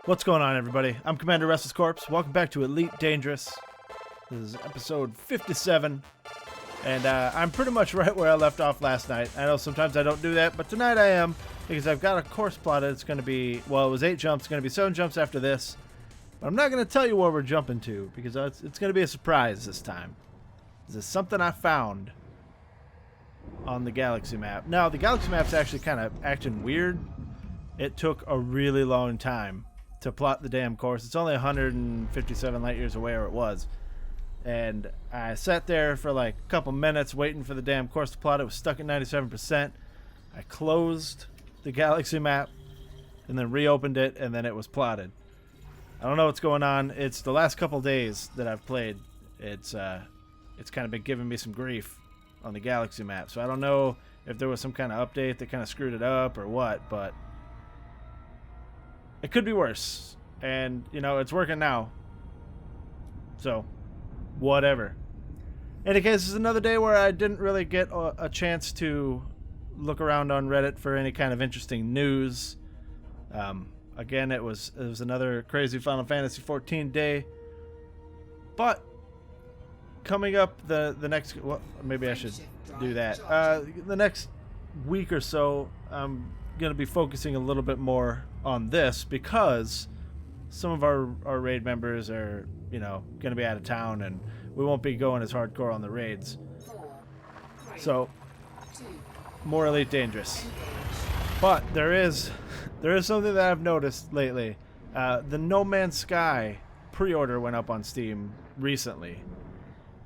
What's going on, everybody? I'm Commander RestlessCorpse. Welcome back to Elite Dangerous. This is episode 57, and I'm pretty much right where I left off last night. I know sometimes I don't do that, but tonight I am, because I've got a course plotted. It's going to be, well, it was 8 jumps. It's going to be 7 jumps after this. But I'm not going to tell you where we're jumping to, because it's going to be a surprise this time. This is something I found on the galaxy map. Now, the galaxy map's actually kind of acting weird. It took a really long time to plot the damn course. It's only 157 light years away, or it was. And I sat there for like a couple minutes waiting for the damn course to plot. It was stuck at 97%. I closed the galaxy map and then reopened it, and then it was plotted. I don't know what's going on. It's the last couple days that I've played. It's kind of been giving me some grief on the galaxy map. So I don't know if there was some kind of update that kind of screwed it up or what, but it could be worse. And, you know, it's working now. So, whatever. In any case, this is another day where I didn't really get a chance to look around on Reddit for any kind of interesting news. Again, it was another crazy Final Fantasy XIV day. But coming up the next, well, maybe I should do that. The next week or so, I'm going to be focusing a little bit more on this because some of our raid members are, you know, going to be out of town, and we won't be going as hardcore on the raids. So, more Elite Dangerous. But there is something that I've noticed lately. The No Man's Sky pre-order went up on Steam recently,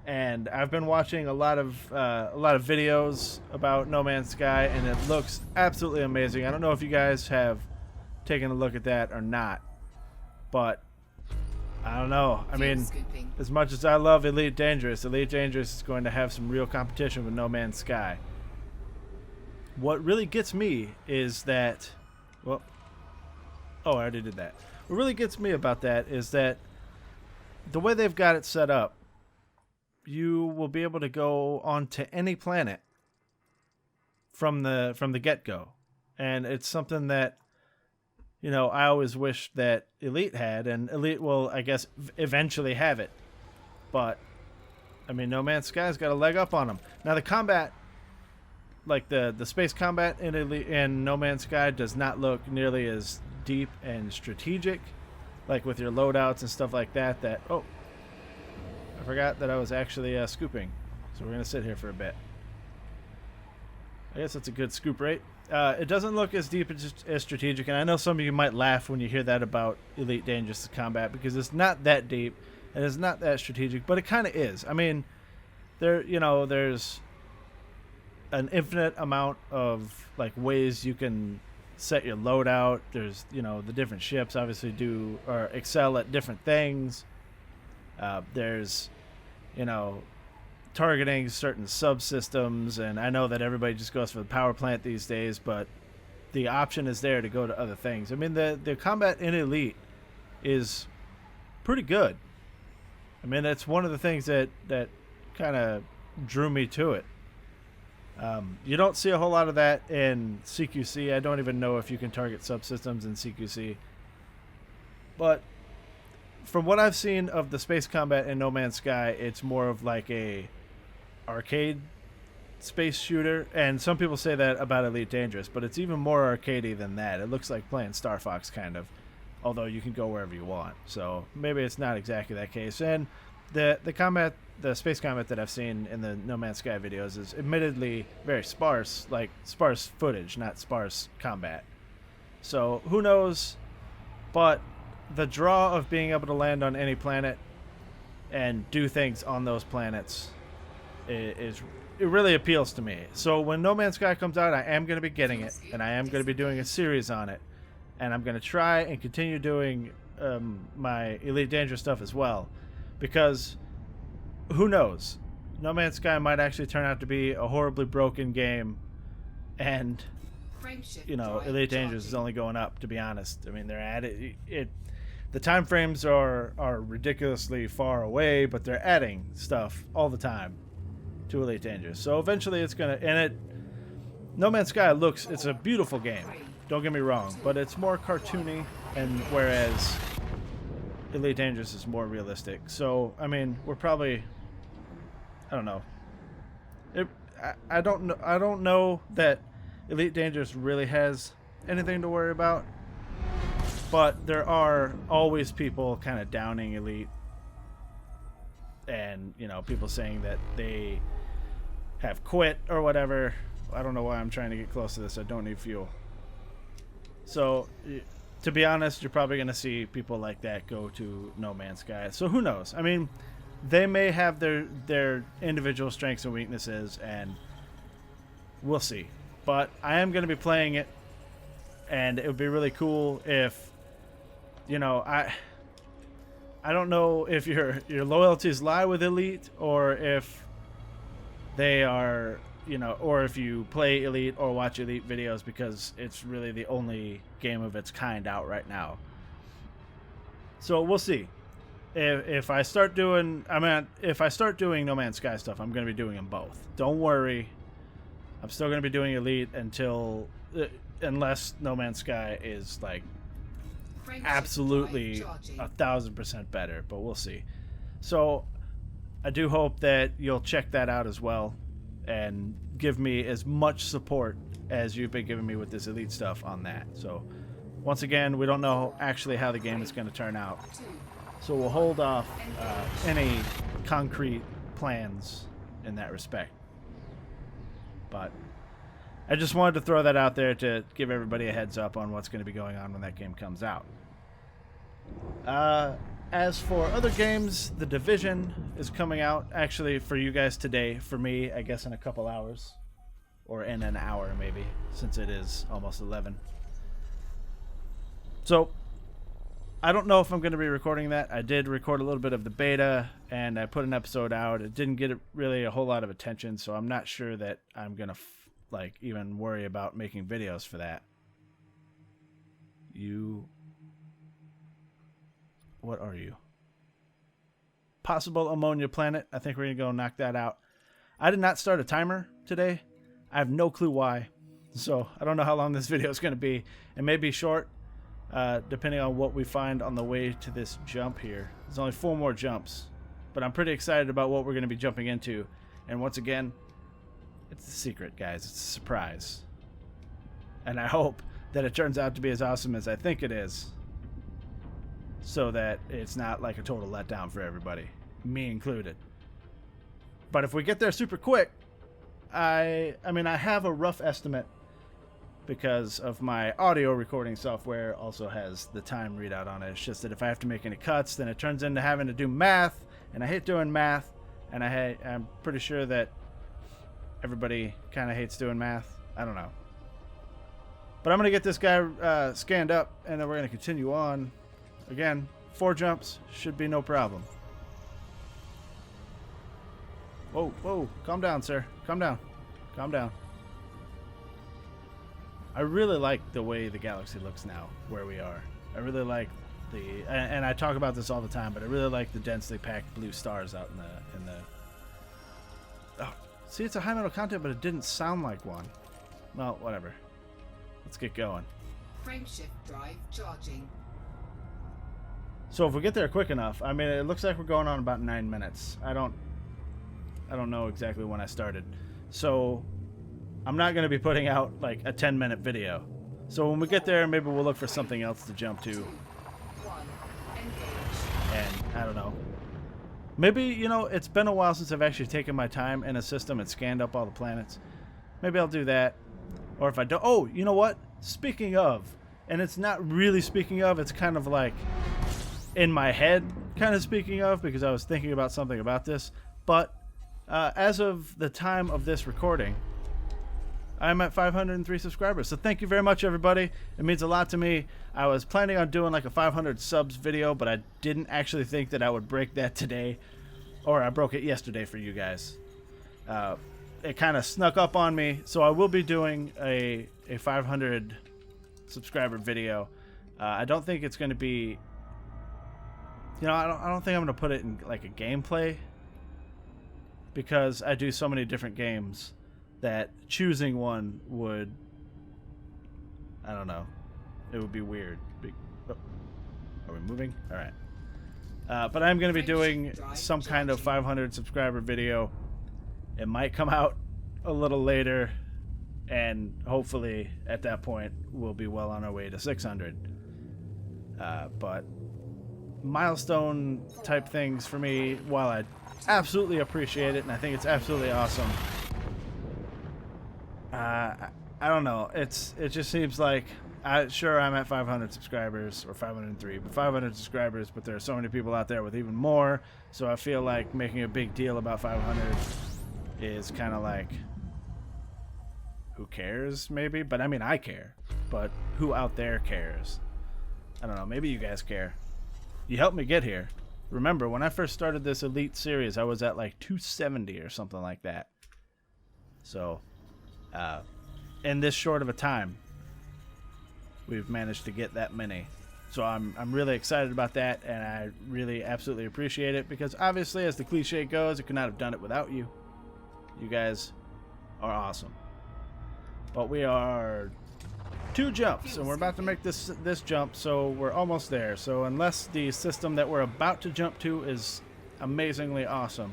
and I've been watching a lot of videos about No Man's Sky, and it looks absolutely amazing. I don't know if you guys have taken a look at that or not, but I don't know. I mean, as much as I love Elite Dangerous is going to have some real competition with No Man's Sky. What really gets me is that, well, oh, I already did that. What really gets me about that is that the way they've got it set up, you will be able to go onto any planet from the get-go, and it's something that, you know, I always wish that Elite had, and Elite will, I guess, eventually have it. But I mean, No Man's Sky's got a leg up on them. Now, the combat, like the space combat in No Man's Sky, does not look nearly as deep and strategic, like with your loadouts and stuff like that. Oh, I forgot that I was actually scooping, so we're gonna sit here for a bit. I guess that's a good scoop rate. It doesn't look as deep as strategic, and I know some of you might laugh when you hear that about Elite Dangerous combat, because it's not that deep and it's not that strategic, but it kind of is. I mean, there's an infinite amount of like ways you can set your loadout. There's, you know, the different ships obviously do or excel at different things. There's, you know, targeting certain subsystems, and I know that everybody just goes for the power plant these days, but the option is there to go to other things. I mean, the combat in Elite is pretty good. I mean, that's one of the things that kind of drew me to it. You don't see a whole lot of that in CQC. I don't even know if you can target subsystems in CQC. But from what I've seen of the space combat in No Man's Sky, it's more of like a arcade space shooter, and some people say that about Elite Dangerous, but it's even more arcadey than that. It looks like playing Star Fox kind of, although you can go wherever you want. So maybe it's not exactly that case. And the space combat that I've seen in the No Man's Sky videos is admittedly very sparse, like sparse footage, not sparse combat. So who knows? But the draw of being able to land on any planet and do things on those planets it really appeals to me. So when No Man's Sky comes out, I am going to be getting it, and I am going to be doing a series on it, and I'm going to try and continue doing my Elite Dangerous stuff as well, because who knows, No Man's Sky might actually turn out to be a horribly broken game, and, you know, Elite Dangerous is only going up, to be honest. I mean, they're at it. The time frames are ridiculously far away, but they're adding stuff all the time to Elite Dangerous. So eventually it's going to... No Man's Sky it's a beautiful game. Don't get me wrong, but it's more cartoony and whereas Elite Dangerous is more realistic. So I mean, we're probably, I don't know. I don't know. I don't know that Elite Dangerous really has anything to worry about. But there are always people kind of downing Elite, and you know, people saying that they have quit or whatever. I don't know why I'm trying to get close to this. I don't need fuel. So, to be honest, you're probably going to see people like that go to No Man's Sky. So who knows? I mean, they may have their individual strengths and weaknesses, and we'll see. But I am going to be playing it, and it would be really cool if, you know, I don't know if your loyalties lie with Elite, or if they are, you know, or if you play Elite or watch Elite videos, because it's really the only game of its kind out right now. So we'll see. If I start doing, if I start doing No Man's Sky stuff, I'm going to be doing them both. Don't worry. I'm still going to be doing Elite until, unless No Man's Sky is like absolutely 1,000% better, but we'll see. So I do hope that you'll check that out as well and give me as much support as you've been giving me with this Elite stuff on that. So once again, we don't know actually how the game is going to turn out, so we'll hold off any concrete plans in that respect. But I just wanted to throw that out there to give everybody a heads up on what's going to be going on when that game comes out. As for other games, The Division is coming out actually for you guys today. For me, I guess in a couple hours, or in an hour maybe, since it is almost 11. So I don't know if I'm going to be recording that. I did record a little bit of the beta, and I put an episode out. It didn't get really a whole lot of attention, so I'm not sure that I'm going to like even worry about making videos for that. What are you? Possible ammonia planet. I think we're going to go knock that out. I did not start a timer today. I have no clue why. So I don't know how long this video is going to be. It may be short, depending on what we find on the way to this jump here. There's only 4 more jumps, but I'm pretty excited about what we're going to be jumping into. And once again, it's a secret, guys. It's a surprise. And I hope that it turns out to be as awesome as I think it is, so that it's not like a total letdown for everybody, me included. But if we get there super quick, I mean, I have a rough estimate because of my audio recording software also has the time readout on it. It's just that if I have to make any cuts, then it turns into having to do math, and I hate doing math, and I'm pretty sure that everybody kind of hates doing math. I don't know. But I'm going to get this guy scanned up, and then we're going to continue on. Again, 4 jumps should be no problem. Whoa, whoa, calm down, sir. Calm down. Calm down. I really like the way the galaxy looks now, where we are. I really like and I talk about this all the time, but I really like the densely packed blue stars out in the. Oh, see, it's a high metal content, but it didn't sound like one. Well, whatever. Let's get going. Frameshift drive charging. So if we get there quick enough, I mean, it looks like we're going on about 9 minutes. I don't know exactly when I started. So I'm not going to be putting out like a 10-minute video. So when we get there, maybe we'll look for something else to jump to. And I don't know. Maybe, you know, it's been a while since I've actually taken my time in a system and scanned up all the planets. Maybe I'll do that. Or if I don't, oh, you know what? Speaking of, and it's not really speaking of, it's kind of like in my head kind of speaking of, because I was thinking about something about this. But as of the time of this recording, I'm at 503 subscribers. So thank you very much, everybody. It means a lot to me. I was planning on doing like a 500 subs video, but I didn't actually think that I would break that today. Or I broke it yesterday for you guys. It kind of snuck up on me. So I will be doing a 500 subscriber video. I don't think it's going to be... You know, I don't think I'm going to put it in like a gameplay, because I do so many different games that choosing one would, I don't know, it would be weird. Oh, are we moving? All right. But I'm going to be doing some kind of 500 subscriber video. It might come out a little later, and hopefully at that point we'll be well on our way to 600. But milestone type things for me, while I absolutely appreciate it and I think it's absolutely awesome, I don't know. It just seems like, sure, I'm at 500 subscribers, or 503, but 500 subscribers, but there are so many people out there with even more, so I feel like making a big deal about 500 is kind of like, who cares, maybe? But I mean, I care, but who out there cares? I don't know, maybe you guys care. You helped me get here. Remember, when I first started this Elite series, I was at like 270 or something like that. So, in this short of a time, we've managed to get that many. So I'm really excited about that, and I really absolutely appreciate it, because obviously, as the cliche goes, I could not have done it without you. You guys are awesome. But we are 2 jumps, and we're about to make this jump, so we're almost there. So unless the system that we're about to jump to is amazingly awesome,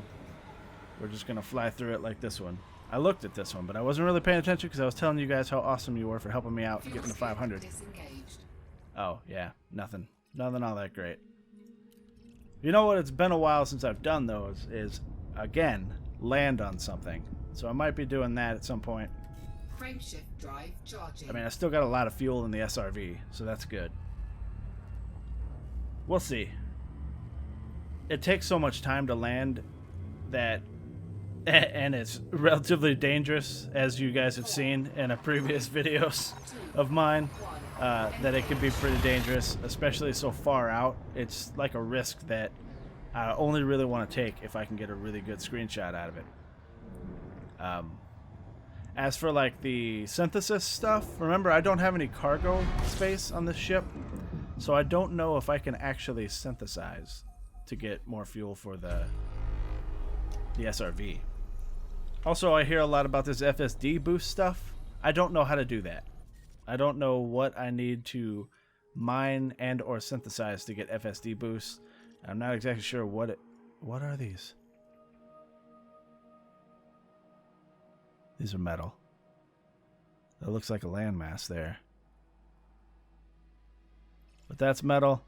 we're just gonna fly through it like this one. I looked at this one, but I wasn't really paying attention because I was telling you guys how awesome you were for helping me out getting to 500. Oh, yeah, nothing all that great. You know what? It's been a while since I've done those, is again, land on something. So I might be doing that at some point. Frameshift drive charging. I mean, I still got a lot of fuel in the SRV, so that's good. We'll see. It takes so much time to land that, and it's relatively dangerous, as you guys have seen in a previous videos of mine, that it can be pretty dangerous, especially so far out. It's like a risk that I only really want to take if I can get a really good screenshot out of it. As for like the synthesis stuff, remember, I don't have any cargo space on this ship, so I don't know if I can actually synthesize to get more fuel for the SRV. Also, I hear a lot about this FSD boost stuff. I don't know how to do that. I don't know what I need to mine and or synthesize to get FSD boosts. I'm not exactly sure what are these? These are metal. That looks like a landmass there. But that's metal.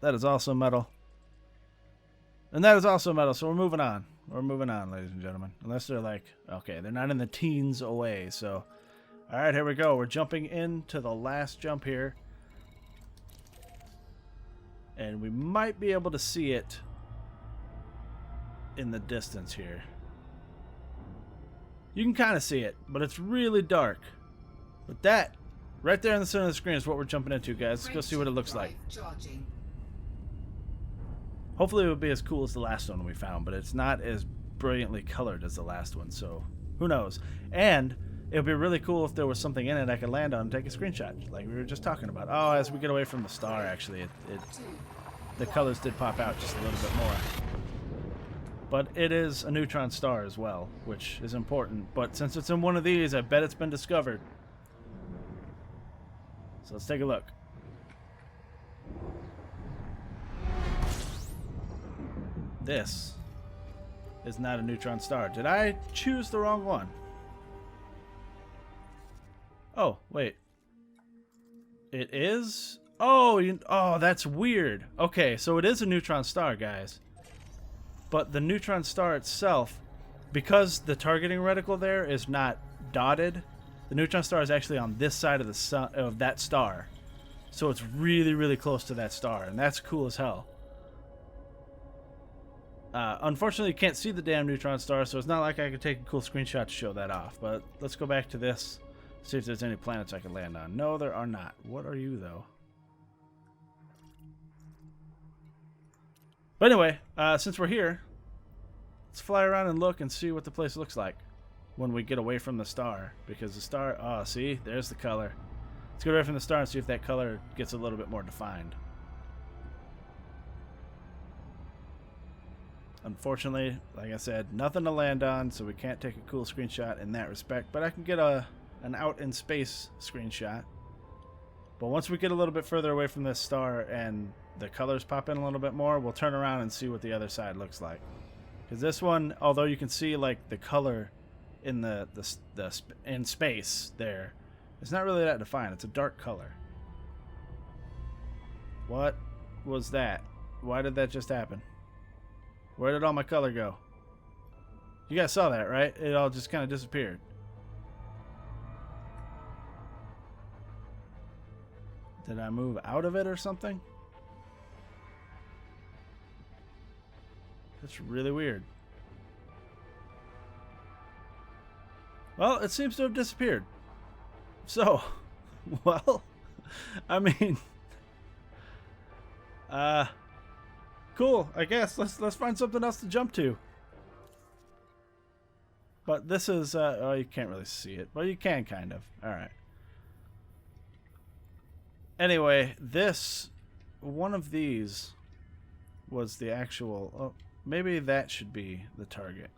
That is also metal. And that is also metal, so we're moving on. We're moving on, ladies and gentlemen. Unless they're like, okay, they're not in the teens away, so. Alright, here we go. We're jumping into the last jump here. And we might be able to see it in the distance here. You can kind of see it, but it's really dark. But that, right there in the center of the screen, is what we're jumping into, guys. Let's go see what it looks like. Hopefully it will be as cool as the last one we found, but it's not as brilliantly colored as the last one, so who knows. And it would be really cool if there was something in it I could land on and take a screenshot, like we were just talking about. Oh, as we get away from the star, actually, the colors did pop out just a little bit more. But it is a neutron star as well, which is important. But since it's in one of these, I bet it's been discovered. So let's take a look. This is not a neutron star. Did I choose the wrong one? Oh, wait. It is? Oh, oh, that's weird. Okay, so it is a neutron star, guys. But the neutron star itself, because the targeting reticle there is not dotted, the neutron star is actually on this side of the sun, of that star. So it's really, really close to that star, and that's cool as hell. Unfortunately, you can't see the damn neutron star, so it's not like I could take a cool screenshot to show that off. But let's go back to this, see if there's any planets I can land on. No, there are not. What are you, though? But anyway, since we're here, let's fly around and look and see what the place looks like when we get away from the star. Because the star, oh, see, there's the color. Let's get away from the star and see if that color gets a little bit more defined. Unfortunately, like I said, nothing to land on, so we can't take a cool screenshot in that respect. But I can get an out in space screenshot. But once we get a little bit further away from this star and the colors pop in a little bit more, we'll turn around and see what the other side looks like. Because this one, although you can see like the color in in space there, it's not really that defined. It's a dark color. What was that? Why did that just happen? Where did all my color go? You guys saw that, right? It all just kind of disappeared. Did I move out of it or something? That's really weird. Well, it seems to have disappeared. So, well, I mean, cool. I guess let's find something else to jump to. But this is oh, you can't really see it. Well, you can kind of. All right. Anyway, one of these was the actual, oh, maybe that should be the target.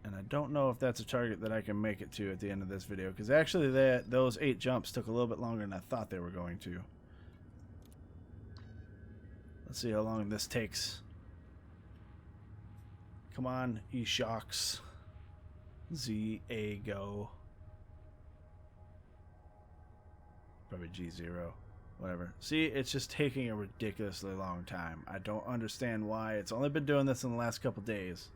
And I don't know if that's a target that I can make it to at the end of this video, because actually those 8 jumps took a little bit longer than I thought they were going to. Let's see how long this takes. Come on, E-Shocks. Z-A-Go. Probably G0. Whatever. See, it's just taking a ridiculously long time. I don't understand why. It's only been doing this in the last couple days.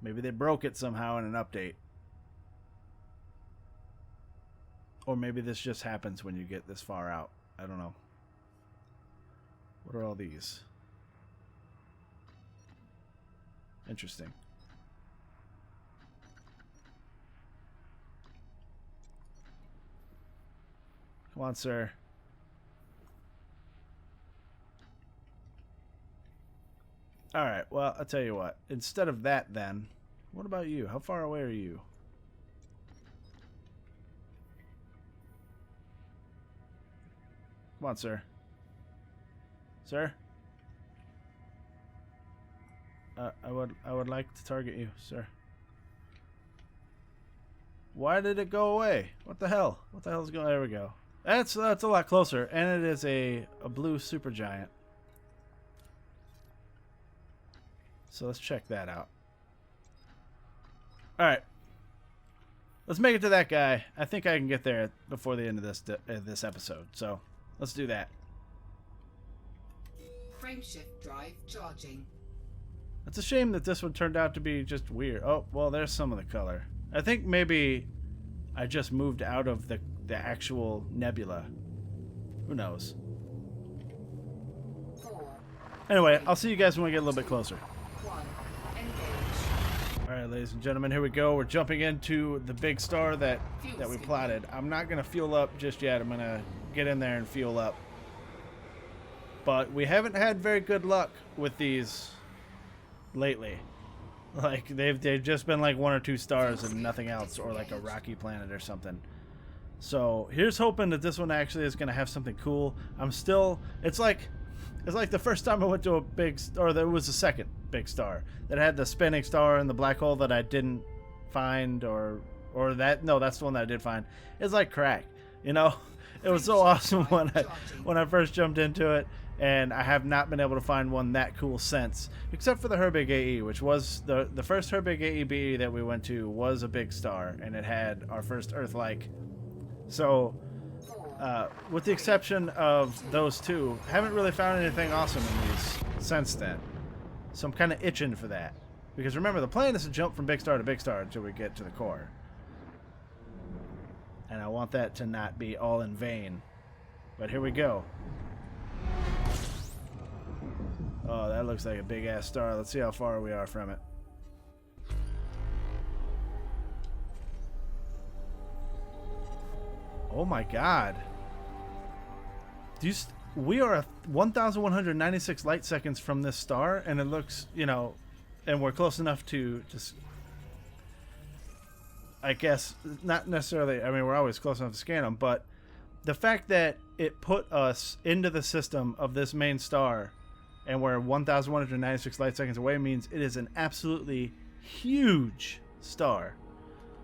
Maybe they broke it somehow in an update. Or maybe this just happens when you get this far out. I don't know. What are all these? Interesting. Come on, sir. Alright, well, I'll tell you what. Instead of that, then, what about you? How far away are you? Come on, sir. Sir? I would like to target you, sir. Why did it go away? What the hell? What the hell is going? There we go. That's a lot closer, and it is a blue supergiant. So let's check that out. All right, let's make it to that guy. I think I can get there before the end of this episode. So let's do that. Frameshift drive charging. It's a shame that this one turned out to be just weird. Oh, well, there's some of the color. I think maybe I just moved out of the actual nebula. Who knows? 4, Anyway, 3, I'll see you guys when we get a little bit closer. 1. Engage. All right, ladies and gentlemen, here we go. We're jumping into the big star that we plotted. I'm not going to fuel up just yet. I'm going to get in there and fuel up. But we haven't had very good luck with these lately. Like they've just been like 1 or 2 stars and nothing else, or like a rocky planet or something. So here's hoping that this one actually is going to have something cool. It's like the first time I went to a big, or there was a second big star that had the spinning star and the black hole that I didn't find, or that, no, that's the one that I did find. It's like crack, you know. It was so awesome when I first jumped into it. And I have not been able to find one that cool since, except for the Herbig AE, which was the first Herbig AE BE that we went to was a big star, and it had our first Earth-like. So, with the exception of those 2, haven't really found anything awesome in these since then. So I'm kind of itching for that, because remember, the plan is to jump from big star to big star until we get to the core, and I want that to not be all in vain. But here we go. Oh, that looks like a big-ass star. Let's see how far we are from it. Oh my god. We are 1,196 light seconds from this star, and it looks, you know, and we're close enough to just, I guess, not necessarily, I mean, we're always close enough to scan them, but the fact that it put us into the system of this main star and we're 1,196 light seconds away means it is an absolutely huge star.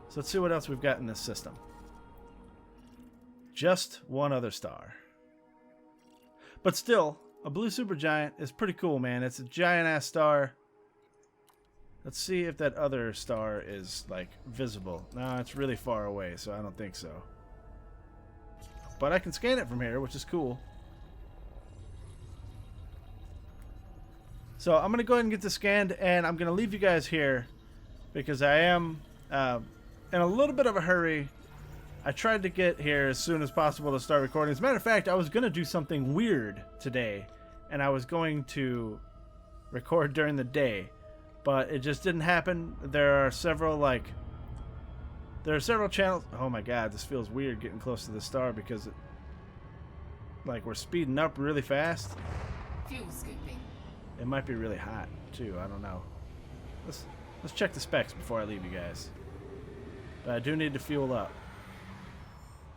So let's see what else we've got in this system. just one other star. But still, a blue supergiant is pretty cool, man. It's a giant-ass star. Let's see if that other star is, like, visible. No, it's really far away, so I don't think so. But I can scan it from here, which is cool. So I'm going to go ahead and get this scanned, and I'm going to leave you guys here because I am in a little bit of a hurry. I tried to get here as soon as possible to start recording. As a matter of fact, I was going to do something weird today, and I was going to record during the day, but it just didn't happen. There are several channels. Oh my god, this feels weird getting close to the star because we're speeding up really fast. Fuel scooping. It might be really hot too. I don't know. Let's check the specs before I leave you guys. But I do need to fuel up.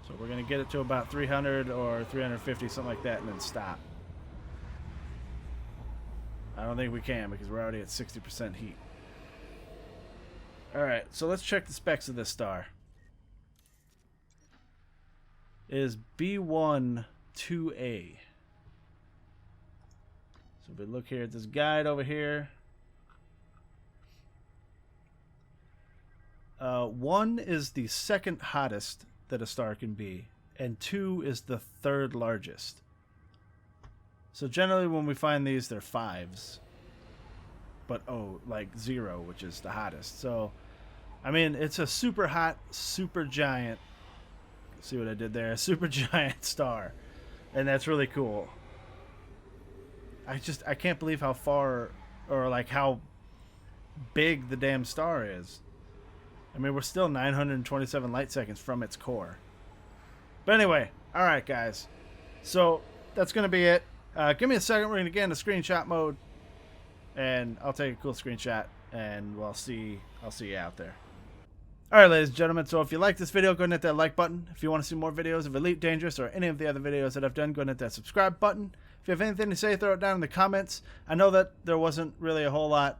So we're going to get it to about 300 or 350, something like that, and then stop. I don't think we can because we're already at 60% heat. Alright, so let's check the specs of this star. It is B1-2A. So if we look here at this guide over here. 1 is the second hottest that a star can be, and 2 is the third largest. So generally when we find these, they're 5s. But like 0, which is the hottest. So, I mean, it's a super hot, super giant. See what I did there? A super giant star. And that's really cool. I can't believe how far, or like how big the damn star is. I mean, we're still 927 light seconds from its core. But anyway, alright guys. So, that's going to be it. Give me a second. We're going to get into screenshot mode. And I'll take a cool screenshot. And I'll see you out there. Alright, ladies and gentlemen. So, if you like this video, go ahead and hit that like button. If you want to see more videos of Elite Dangerous or any of the other videos that I've done, go ahead and hit that subscribe button. If you have anything to say, throw it down in the comments. I know that there wasn't really a whole lot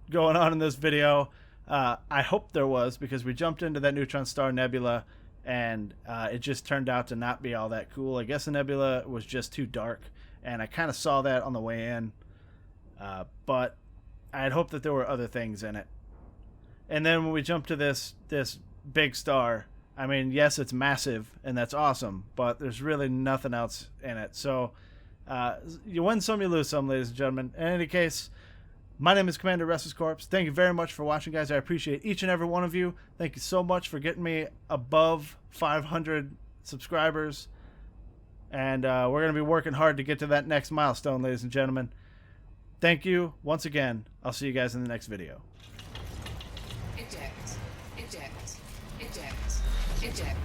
going on in this video. I hope there was, because we jumped into that neutron star nebula, and it just turned out to not be all that cool. I guess the nebula was just too dark, and I kind of saw that on the way in. But I had hoped that there were other things in it. And then when we jumped to this big star, I mean, yes, it's massive, and that's awesome, but there's really nothing else in it. So you win some, you lose some, ladies and gentlemen. In any case, my name is Commander RestlessCorpse. Thank you very much for watching, guys. I appreciate each and every one of you. Thank you so much for getting me above 500 subscribers. And we're going to be working hard to get to that next milestone, ladies and gentlemen. Thank you once again. I'll see you guys in the next video. Eject. Eject. Eject. Eject.